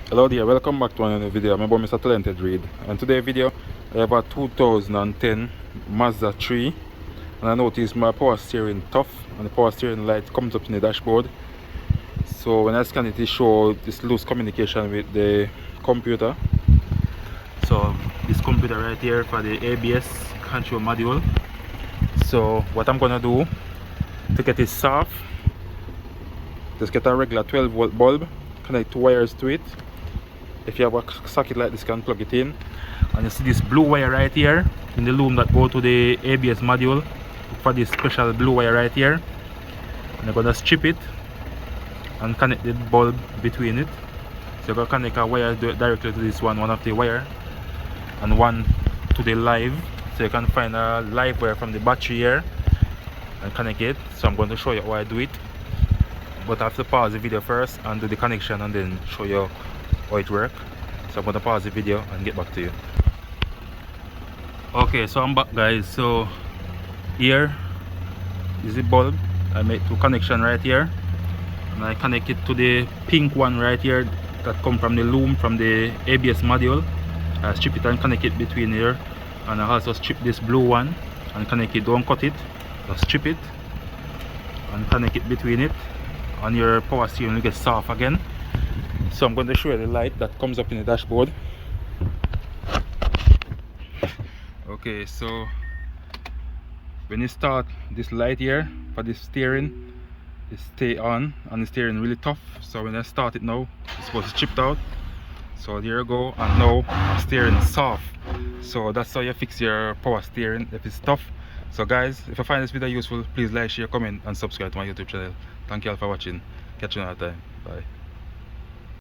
Hello there, welcome back to another video. I'm about Mr. Talented Reed, and today's video I have a 2010 Mazda 3, and I noticed my power steering tough and the power steering light comes up in the dashboard. So when I scan it, it shows this loose communication with the computer. So this computer right here for the ABS control module. So what I'm gonna do to get it soft, just get a regular 12-volt bulb, connect two wires to it. If you have a socket like this, you can plug it in, and you see this blue wire right here in the loom that go to the ABS module. Look for this special blue wire right here, and you're gonna strip it and connect the bulb between it. So you're gonna connect a wire directly to this one of the wire, and one to the live. So you can find a live wire from the battery here and connect it. So I'm going to show you how I do it, but I have to pause the video first and do the connection and then show you how it works. So I'm going to pause the video and get back to you. Okay, so I'm back, guys. So here is the bulb. I made two connections right here, and I connect it to the pink one right here that come from the loom from the ABS module. I strip it and connect it between here, and I also strip this blue one and connect it. Don't cut it, just strip it and connect it between it, and your power steering will get soft again. So I'm going to show you the light that comes up in the dashboard. Okay, so when you start this light here for the steering, it stay on and the steering really tough. So when I start it now, it's supposed to chipped out. So there you go, and now steering soft. So that's how you fix your power steering if it's tough. So guys, if you find this video useful, please like, share, comment and subscribe to my YouTube channel. Thank you all for watching. Catch you another time. Bye.